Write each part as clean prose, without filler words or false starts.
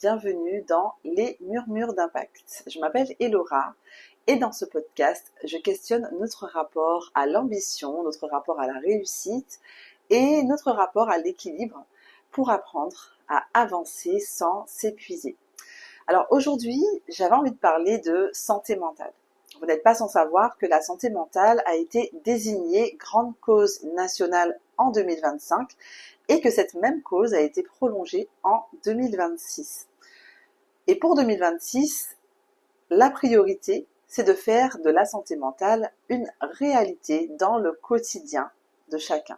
bienvenue dans les murmures d'impact. Je m'appelle Elora et dans ce podcast, je questionne notre rapport à l'ambition, notre rapport à la réussite et notre rapport à l'équilibre pour apprendre à avancer sans s'épuiser. Alors aujourd'hui, j'avais envie de parler de santé mentale. Vous n'êtes pas sans savoir que la santé mentale a été désignée grande cause nationale en 2025 et que cette même cause a été prolongée en 2026. Et pour 2026, la priorité, c'est de faire de la santé mentale une réalité dans le quotidien de chacun.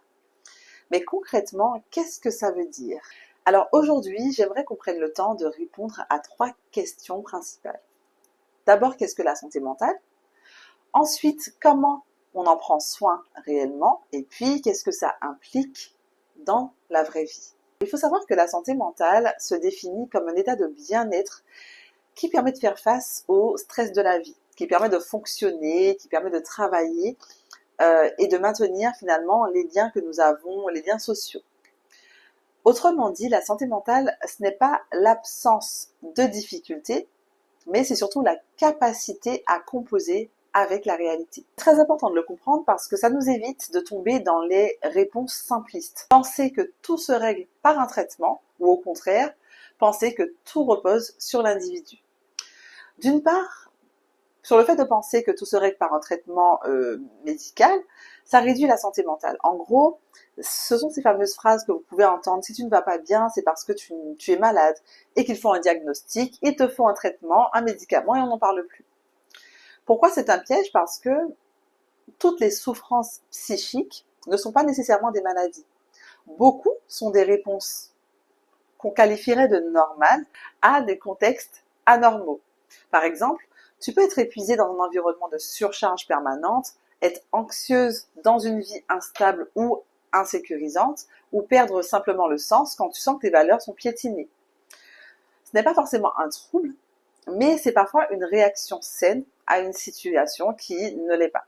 Mais concrètement, qu'est-ce que ça veut dire ? Alors aujourd'hui, j'aimerais qu'on prenne le temps de répondre à 3 questions principales. D'abord, qu'est-ce que la santé mentale ? Ensuite, comment on en prend soin réellement ? Et puis, qu'est-ce que ça implique dans la vraie vie ? Il faut savoir que la santé mentale se définit comme un état de bien-être qui permet de faire face au stress de la vie, qui permet de fonctionner, qui permet de travailler et de maintenir finalement les liens que nous avons, les liens sociaux. Autrement dit, la santé mentale, ce n'est pas l'absence de difficultés, mais c'est surtout la capacité à composer avec la réalité. C'est très important de le comprendre parce que ça nous évite de tomber dans les réponses simplistes. Penser que tout se règle par un traitement, ou au contraire, penser que tout repose sur l'individu. D'une part, sur le fait de penser que tout se règle par un traitement médical, ça réduit la santé mentale. En gros, ce sont ces fameuses phrases que vous pouvez entendre. Si tu ne vas pas bien, c'est parce que tu es malade et qu'il faut un diagnostic, il te faut un traitement, un médicament et on n'en parle plus. Pourquoi c'est un piège ? Parce que toutes les souffrances psychiques ne sont pas nécessairement des maladies. Beaucoup sont des réponses qu'on qualifierait de normales à des contextes anormaux. Par exemple, tu peux être épuisé dans un environnement de surcharge permanente, être anxieuse dans une vie instable ou insécurisante, ou perdre simplement le sens quand tu sens que tes valeurs sont piétinées. Ce n'est pas forcément un trouble, mais c'est parfois une réaction saine à une situation qui ne l'est pas.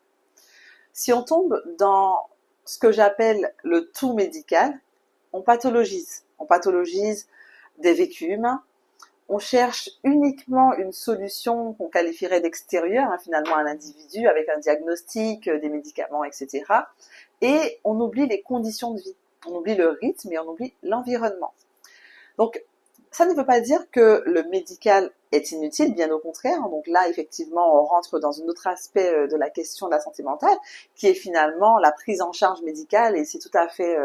Si on tombe dans ce que j'appelle le tout médical, on pathologise. On pathologise des vécus humains, on cherche uniquement une solution qu'on qualifierait d'extérieure, finalement à l'individu, avec un diagnostic, des médicaments, etc. Et on oublie les conditions de vie. On oublie le rythme et on oublie l'environnement. Donc, ça ne veut pas dire que le médical est inutile, bien au contraire. Donc là, effectivement, on rentre dans un autre aspect de la question de la santé mentale, qui est finalement la prise en charge médicale, et c'est tout à fait,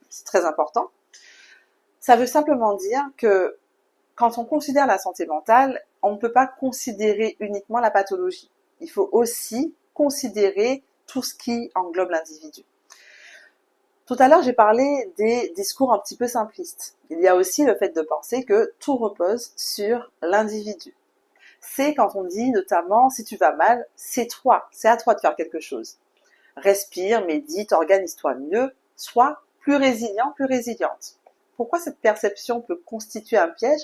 c'est très important. Ça veut simplement dire que quand on considère la santé mentale, on ne peut pas considérer uniquement la pathologie. Il faut aussi considérer tout ce qui englobe l'individu. Tout à l'heure, j'ai parlé des discours un petit peu simplistes. Il y a aussi le fait de penser que tout repose sur l'individu. C'est quand on dit notamment, si tu vas mal, c'est à toi de faire quelque chose. Respire, médite, organise-toi mieux, sois plus résilient, plus résiliente. Pourquoi cette perception peut constituer un piège ?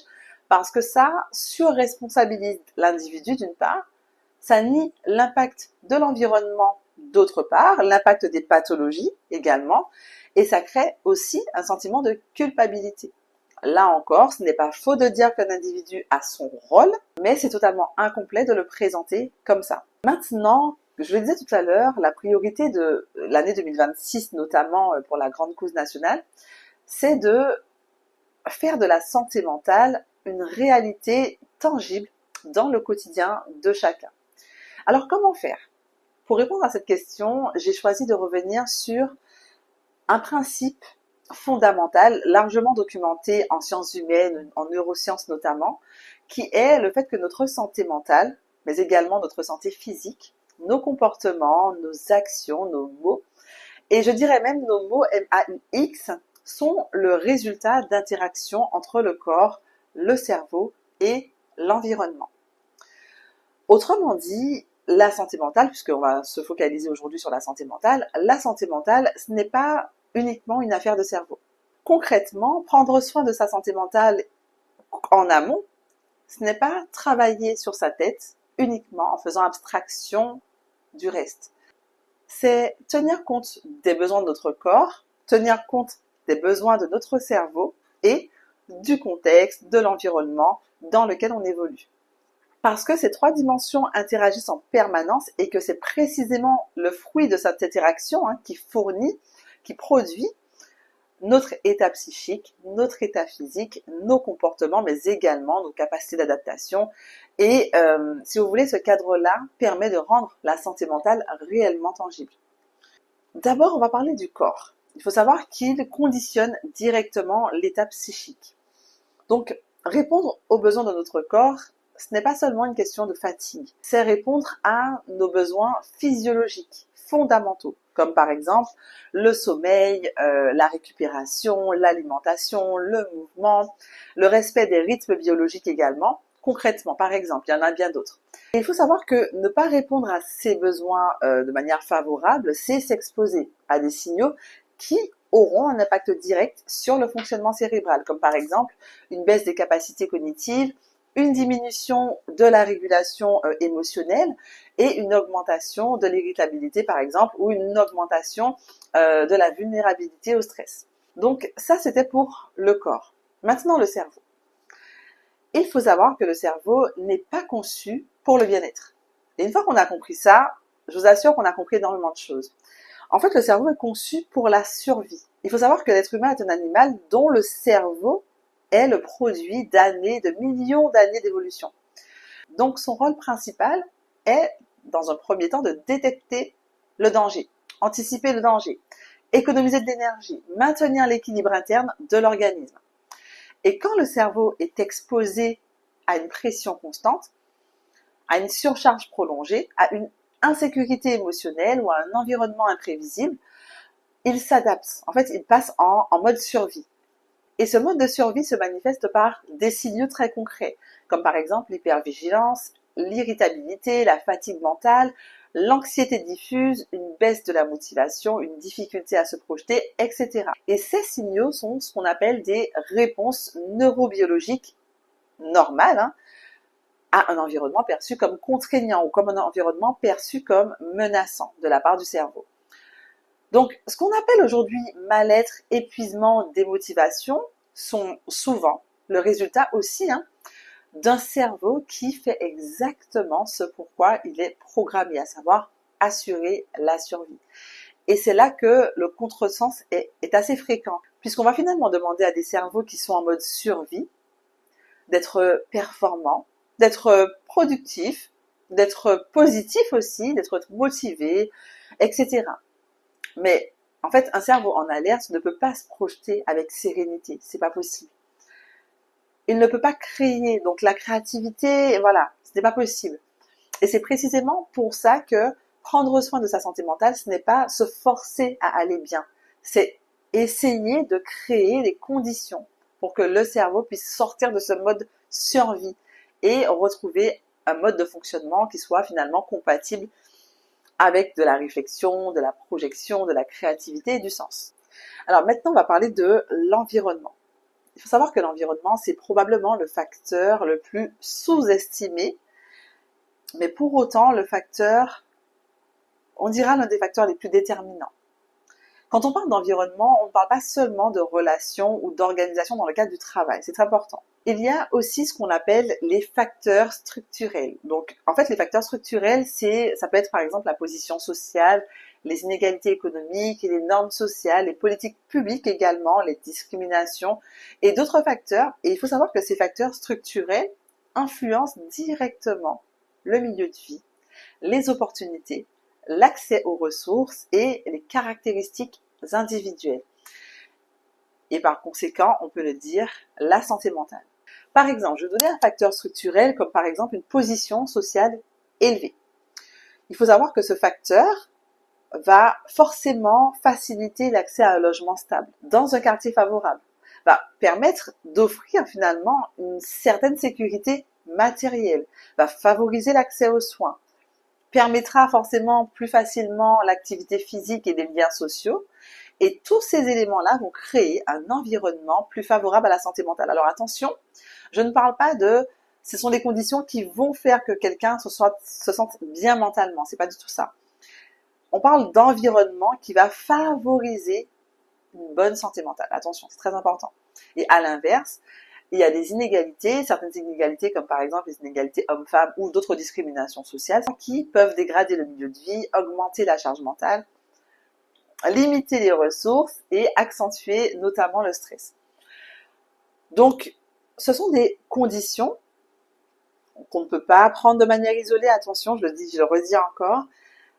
Parce que ça surresponsabilise l'individu d'une part, ça nie l'impact de l'environnement d'autre part, l'impact des pathologies également, et ça crée aussi un sentiment de culpabilité. Là encore, ce n'est pas faux de dire qu'un individu a son rôle, mais c'est totalement incomplet de le présenter comme ça. Maintenant, je le disais tout à l'heure, la priorité de l'année 2026, notamment pour la grande cause nationale, c'est de faire de la santé mentale une réalité tangible dans le quotidien de chacun. Alors comment faire ? Pour répondre à cette question, j'ai choisi de revenir sur un principe fondamental, largement documenté en sciences humaines, en neurosciences notamment, qui est le fait que notre santé mentale, mais également notre santé physique, nos comportements, nos actions, nos mots, et je dirais même nos mots MAUX, sont le résultat d'interactions entre le corps, le cerveau et l'environnement. Autrement dit, la santé mentale, puisqu'on va se focaliser aujourd'hui sur la santé mentale, ce n'est pas uniquement une affaire de cerveau. Concrètement, prendre soin de sa santé mentale en amont, ce n'est pas travailler sur sa tête uniquement en faisant abstraction du reste. C'est tenir compte des besoins de notre corps, tenir compte des besoins de notre cerveau et du contexte, de l'environnement dans lequel on évolue. Parce que ces trois dimensions interagissent en permanence et que c'est précisément le fruit de cette interaction qui fournit, qui produit notre état psychique, notre état physique, nos comportements, mais également nos capacités d'adaptation. Et si vous voulez, ce cadre-là permet de rendre la santé mentale réellement tangible. D'abord, on va parler du corps. Il faut savoir qu'il conditionne directement l'état psychique. Donc, répondre aux besoins de notre corps, ce n'est pas seulement une question de fatigue, c'est répondre à nos besoins physiologiques, fondamentaux, comme par exemple le sommeil, la récupération, l'alimentation, le mouvement, le respect des rythmes biologiques également. Concrètement, par exemple, il y en a bien d'autres. Et il faut savoir que ne pas répondre à ces besoins de manière favorable, c'est s'exposer à des signaux qui auront un impact direct sur le fonctionnement cérébral, comme par exemple une baisse des capacités cognitives, une diminution de la régulation émotionnelle et une augmentation de l'irritabilité par exemple, ou une augmentation de la vulnérabilité au stress. Donc ça, c'était pour le corps. Maintenant, le cerveau. Il faut savoir que le cerveau n'est pas conçu pour le bien-être. Et une fois qu'on a compris ça, je vous assure qu'on a compris énormément de choses. En fait, le cerveau est conçu pour la survie. Il faut savoir que l'être humain est un animal dont le cerveau est le produit d'années, de millions d'années d'évolution. Donc, son rôle principal est, dans un premier temps, de détecter le danger, anticiper le danger, économiser de l'énergie, maintenir l'équilibre interne de l'organisme. Et quand le cerveau est exposé à une pression constante, à une surcharge prolongée, à une insécurité émotionnelle ou à un environnement imprévisible, il s'adapte. En fait, il passe en mode survie. Et ce mode de survie se manifeste par des signaux très concrets, comme par exemple l'hypervigilance, l'irritabilité, la fatigue mentale, l'anxiété diffuse, une baisse de la motivation, une difficulté à se projeter, etc. Et ces signaux sont ce qu'on appelle des réponses neurobiologiques normales à un environnement perçu comme contraignant ou comme un environnement perçu comme menaçant de la part du cerveau. Donc, ce qu'on appelle aujourd'hui mal-être, épuisement, démotivation sont souvent le résultat aussi d'un cerveau qui fait exactement ce pourquoi il est programmé, à savoir assurer la survie. Et c'est là que le contresens est assez fréquent, puisqu'on va finalement demander à des cerveaux qui sont en mode survie d'être performants, d'être productifs, d'être positifs aussi, d'être motivés, etc. Mais en fait, un cerveau en alerte ne peut pas se projeter avec sérénité, c'est pas possible. Il ne peut pas créer, donc la créativité, voilà, ce n'est pas possible. Et c'est précisément pour ça que prendre soin de sa santé mentale, ce n'est pas se forcer à aller bien, c'est essayer de créer les conditions pour que le cerveau puisse sortir de ce mode survie et retrouver un mode de fonctionnement qui soit finalement compatible avec de la réflexion, de la projection, de la créativité et du sens. Alors maintenant, on va parler de l'environnement. Il faut savoir que l'environnement, c'est probablement le facteur le plus sous-estimé, mais pour autant, le facteur, on dira l'un des facteurs les plus déterminants. Quand on parle d'environnement, on ne parle pas seulement de relations ou d'organisation dans le cadre du travail, c'est très important. Il y a aussi ce qu'on appelle les facteurs structurels. Donc, en fait, les facteurs structurels, ça peut être par exemple la position sociale, les inégalités économiques, les normes sociales, les politiques publiques également, les discriminations et d'autres facteurs. Et il faut savoir que ces facteurs structurels influencent directement le milieu de vie, les opportunités, l'accès aux ressources et les caractéristiques individuelles. Et par conséquent, on peut le dire, la santé mentale. Par exemple, je vais donner un facteur structurel comme par exemple une position sociale élevée. Il faut savoir que ce facteur va forcément faciliter l'accès à un logement stable dans un quartier favorable, va permettre d'offrir finalement une certaine sécurité matérielle, va favoriser l'accès aux soins, permettra forcément plus facilement l'activité physique et des liens sociaux. Et tous ces éléments-là vont créer un environnement plus favorable à la santé mentale. Alors attention, je ne parle pas ce sont des conditions qui vont faire que quelqu'un se sente bien mentalement. C'est pas du tout ça. On parle d'environnement qui va favoriser une bonne santé mentale. Attention, c'est très important. Et à l'inverse, il y a des inégalités, certaines inégalités comme par exemple les inégalités hommes-femmes ou d'autres discriminations sociales qui peuvent dégrader le milieu de vie, augmenter la charge mentale, limiter les ressources et accentuer notamment le stress. Donc, ce sont des conditions qu'on ne peut pas prendre de manière isolée, attention, je le redis encore,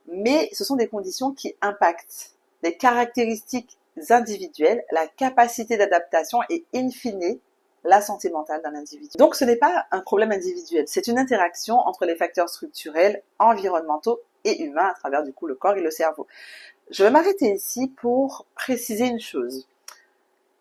mais ce sont des conditions qui impactent les caractéristiques individuelles, la capacité d'adaptation et in fine, la santé mentale d'un individu. Donc ce n'est pas un problème individuel, c'est une interaction entre les facteurs structurels, environnementaux et humains à travers du coup le corps et le cerveau. Je vais m'arrêter ici pour préciser une chose.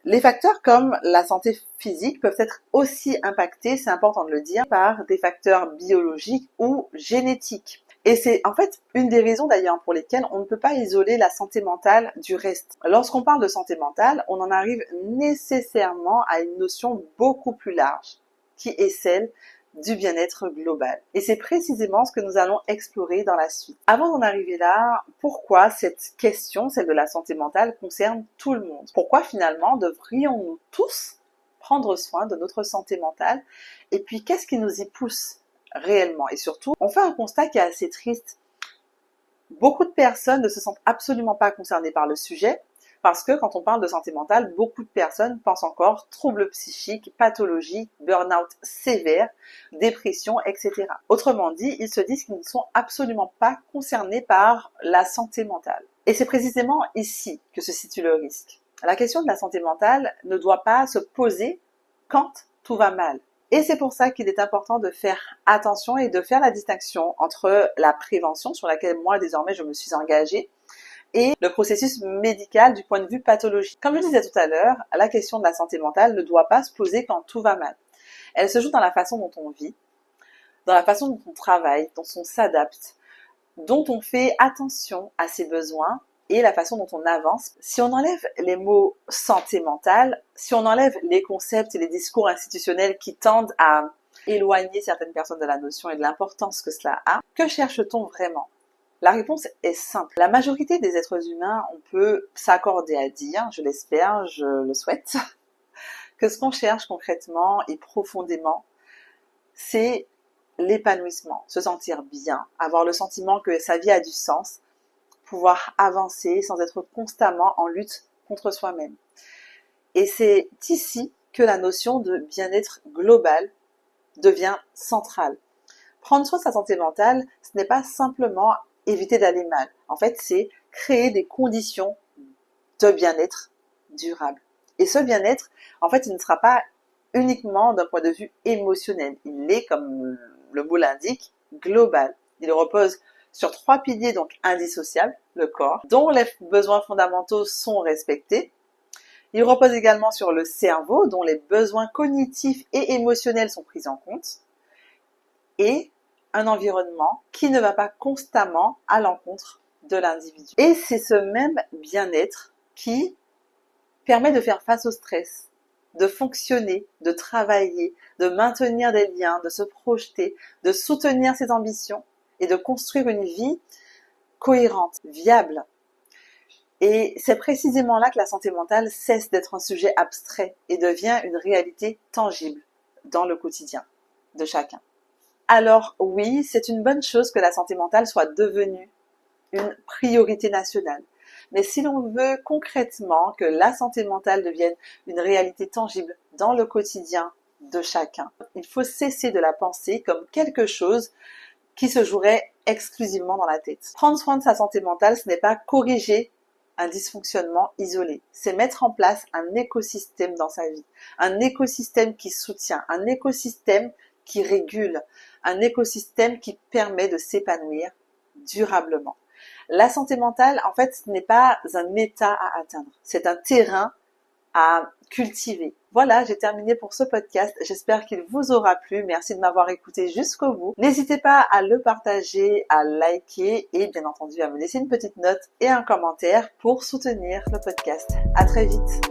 Les facteurs comme la santé physique peuvent être aussi impactés, c'est important de le dire, par des facteurs biologiques ou génétiques. Et c'est en fait une des raisons d'ailleurs pour lesquelles on ne peut pas isoler la santé mentale du reste. Lorsqu'on parle de santé mentale, on en arrive nécessairement à une notion beaucoup plus large, qui est celle du bien-être global. Et c'est précisément ce que nous allons explorer dans la suite. Avant d'en arriver là, pourquoi cette question, celle de la santé mentale, concerne tout le monde? Pourquoi finalement devrions-nous tous prendre soin de notre santé mentale? Et puis qu'est-ce qui nous y pousse réellement? Et surtout, on fait un constat qui est assez triste. Beaucoup de personnes ne se sentent absolument pas concernées par le sujet, parce que quand on parle de santé mentale, beaucoup de personnes pensent encore troubles psychiques, pathologies, burn-out sévère, dépression, etc. Autrement dit, ils se disent qu'ils ne sont absolument pas concernés par la santé mentale. Et c'est précisément ici que se situe le risque. La question de la santé mentale ne doit pas se poser quand tout va mal. Et c'est pour ça qu'il est important de faire attention et de faire la distinction entre la prévention, sur laquelle moi désormais je me suis engagée, et le processus médical du point de vue pathologique. Comme je le disais tout à l'heure, la question de la santé mentale ne doit pas se poser quand tout va mal. Elle se joue dans la façon dont on vit, dans la façon dont on travaille, dont on s'adapte, dont on fait attention à ses besoins et la façon dont on avance. Si on enlève les mots santé mentale, si on enlève les concepts et les discours institutionnels qui tendent à éloigner certaines personnes de la notion et de l'importance que cela a, que cherche-t-on vraiment ? La réponse est simple. La majorité des êtres humains, on peut s'accorder à dire, je l'espère, je le souhaite, que ce qu'on cherche concrètement et profondément, c'est l'épanouissement, se sentir bien, avoir le sentiment que sa vie a du sens, pouvoir avancer sans être constamment en lutte contre soi-même. Et c'est ici que la notion de bien-être global devient centrale. Prendre soin de sa santé mentale, ce n'est pas simplement éviter d'aller mal. En fait, c'est créer des conditions de bien-être durable. Et ce bien-être, en fait, il ne sera pas uniquement d'un point de vue émotionnel. Il est, comme le mot l'indique, global. Il repose sur 3 piliers donc indissociables, le corps, dont les besoins fondamentaux sont respectés. Il repose également sur le cerveau, dont les besoins cognitifs et émotionnels sont pris en compte. Et un environnement qui ne va pas constamment à l'encontre de l'individu. Et c'est ce même bien-être qui permet de faire face au stress, de fonctionner, de travailler, de maintenir des liens, de se projeter, de soutenir ses ambitions et de construire une vie cohérente, viable. Et c'est précisément là que la santé mentale cesse d'être un sujet abstrait et devient une réalité tangible dans le quotidien de chacun. Alors oui, c'est une bonne chose que la santé mentale soit devenue une priorité nationale. Mais si l'on veut concrètement que la santé mentale devienne une réalité tangible dans le quotidien de chacun, il faut cesser de la penser comme quelque chose qui se jouerait exclusivement dans la tête. Prendre soin de sa santé mentale, ce n'est pas corriger un dysfonctionnement isolé. C'est mettre en place un écosystème dans sa vie. Un écosystème qui soutient, un écosystème qui régule, un écosystème qui permet de s'épanouir durablement. La santé mentale, en fait, ce n'est pas un état à atteindre, c'est un terrain à cultiver. Voilà, j'ai terminé pour ce podcast. J'espère qu'il vous aura plu. Merci de m'avoir écouté jusqu'au bout. N'hésitez pas à le partager, à liker et bien entendu à me laisser une petite note et un commentaire pour soutenir le podcast. À très vite.